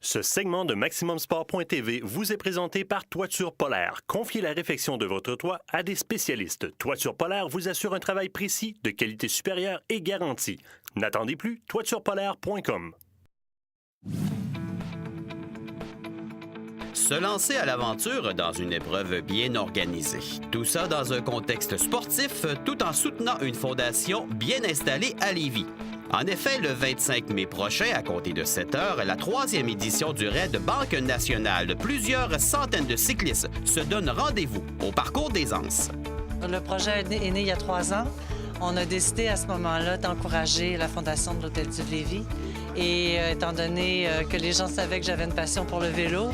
Ce segment de MaximumSport.tv vous est présenté par Toiture Polaire. Confiez la réfection de votre toit à des spécialistes. Toiture Polaire vous assure un travail précis, de qualité supérieure et garantie. N'attendez plus, toiturepolaire.com. Se lancer à l'aventure dans une épreuve bien organisée. Tout ça dans un contexte sportif tout en soutenant une fondation bien installée à Lévis. En effet, le 25 mai prochain, à compter de 7 heures, la 3e édition du Raid Banque Nationale. Plusieurs centaines de cyclistes se donnent rendez-vous au parcours des Anses. Le projet est né il y a 3 ans. On a décidé à ce moment-là d'encourager la Fondation de l'Hôtel-Dieu de Lévis. Et étant donné que les gens savaient que j'avais une passion pour le vélo,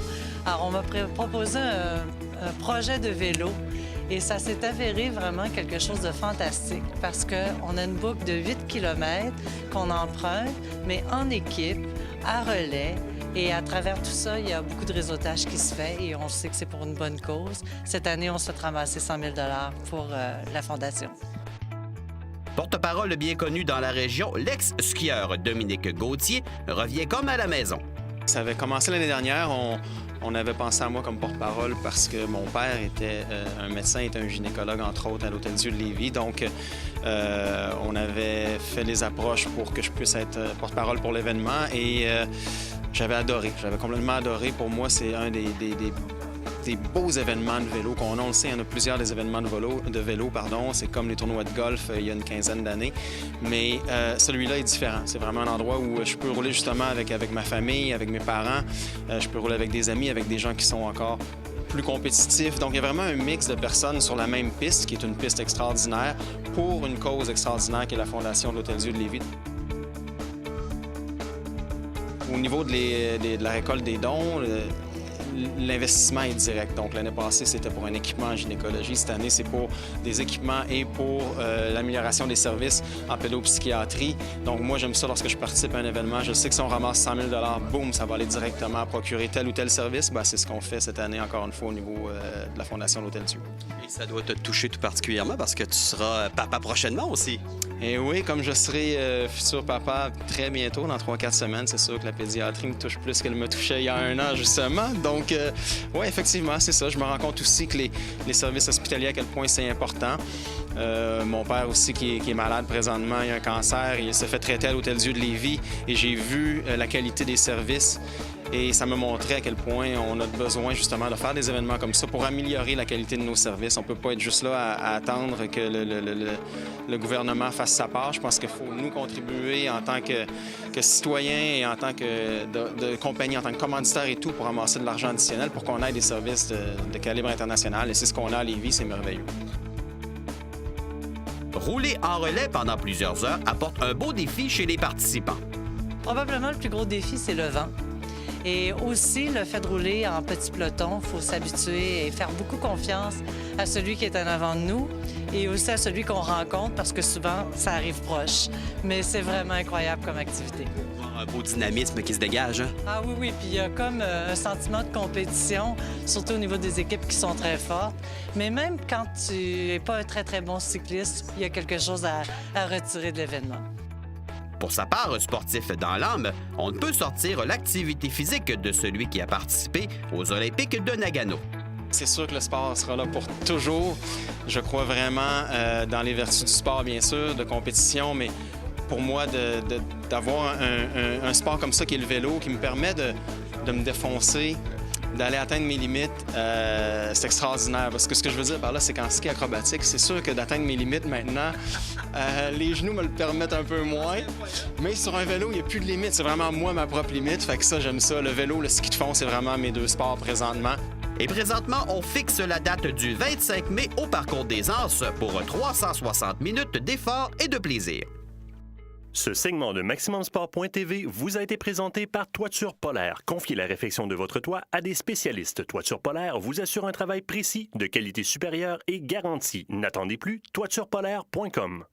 alors on m'a proposé un projet de vélo. Et ça s'est avéré vraiment quelque chose de fantastique parce qu'on a une boucle de 8 km qu'on emprunte, mais en équipe, à relais. Et à travers tout ça, il y a beaucoup de réseautage qui se fait et on sait que c'est pour une bonne cause. Cette année, on se fait ramasser 100 000 $ pour la Fondation. Porte-parole bien connu dans la région, l'ex-skieur Dominique Gauthier revient comme à la maison. Ça avait commencé l'année dernière. On avait pensé à moi comme porte-parole parce que mon père était un médecin, était un gynécologue, entre autres, à l'Hôtel-Dieu de Lévis. Donc, on avait fait les approches pour que je puisse être porte-parole pour l'événement et j'avais adoré. J'avais complètement adoré. Pour moi, c'est un des beaux événements de vélo qu'on a. On le sait, il y en a plusieurs des événements de vélo. C'est comme les tournois de golf il y a une quinzaine d'années. Mais celui-là est différent. C'est vraiment un endroit où je peux rouler justement avec ma famille, avec mes parents. Je peux rouler avec des amis, avec des gens qui sont encore plus compétitifs. Donc, il y a vraiment un mix de personnes sur la même piste, qui est une piste extraordinaire, pour une cause extraordinaire qui est la Fondation de l'Hôtel-Dieu de Lévis. Au niveau de la récolte des dons, l'investissement est direct. Donc, l'année passée, c'était pour un équipement en gynécologie. Cette année, c'est pour des équipements et pour l'amélioration des services en pédopsychiatrie. Donc, moi, j'aime ça lorsque je participe à un événement. Je sais que si on ramasse 100 000 $, boum, ça va aller directement procurer tel ou tel service. Bien, c'est ce qu'on fait cette année, encore une fois, au niveau de la Fondation de l'Hôtel-Dieu. Et ça doit te toucher tout particulièrement parce que tu seras papa prochainement aussi. Et oui, comme je serai futur papa très bientôt, dans 3-4 semaines, c'est sûr que la pédiatrie me touche plus qu'elle me touchait il y a 1 an, justement. Donc, oui, effectivement, c'est ça. Je me rends compte aussi que les services hospitaliers, à quel point c'est important. Mon père aussi, qui est malade présentement, il a un cancer, il se fait traiter à l'Hôtel-Dieu de Lévis et j'ai vu la qualité des services. Et ça m'a montré à quel point on a besoin justement de faire des événements comme ça pour améliorer la qualité de nos services. On ne peut pas être juste là à attendre que le gouvernement fasse sa part. Je pense qu'il faut nous contribuer en tant que citoyens et en tant que de compagnie, en tant que commanditaire et tout, pour amasser de l'argent additionnel pour qu'on ait des services de calibre international. Et c'est ce qu'on a à Lévis, c'est merveilleux. Rouler en relais pendant plusieurs heures apporte un beau défi chez les participants. Probablement, le plus gros défi, c'est le vent. Et aussi, le fait de rouler en petit peloton, il faut s'habituer et faire beaucoup confiance à celui qui est en avant de nous et aussi à celui qu'on rencontre parce que souvent, ça arrive proche. Mais c'est vraiment incroyable comme activité. Un beau dynamisme qui se dégage. Hein? Ah oui, oui. Puis il y a comme un sentiment de compétition, surtout au niveau des équipes qui sont très fortes. Mais même quand tu n'es pas un très, très bon cycliste, il y a quelque chose à retirer de l'événement. Pour sa part, sportif dans l'âme, on ne peut sortir l'activité physique de celui qui a participé aux Olympiques de Nagano. C'est sûr que le sport sera là pour toujours. Je crois vraiment dans les vertus du sport, bien sûr, de compétition, mais pour moi, d'avoir un sport comme ça qui est le vélo, qui me permet de me défoncer, d'aller atteindre mes limites, c'est extraordinaire. Parce que ce que je veux dire par là, c'est qu'en ski acrobatique, c'est sûr que d'atteindre mes limites maintenant, les genoux me le permettent un peu moins. Mais sur un vélo, il n'y a plus de limite. C'est vraiment moi, ma propre limite. Fait que ça, j'aime ça. Le vélo, le ski de fond, c'est vraiment mes 2 sports présentement. Et présentement, on fixe la date du 25 mai au Parcours des Anses pour 360 minutes d'effort et de plaisir. Ce segment de MaximumSport.tv vous a été présenté par Toiture Polaire. Confiez la réfection de votre toit à des spécialistes. Toiture Polaire vous assure un travail précis, de qualité supérieure et garantie. N'attendez plus, toiturepolaire.com.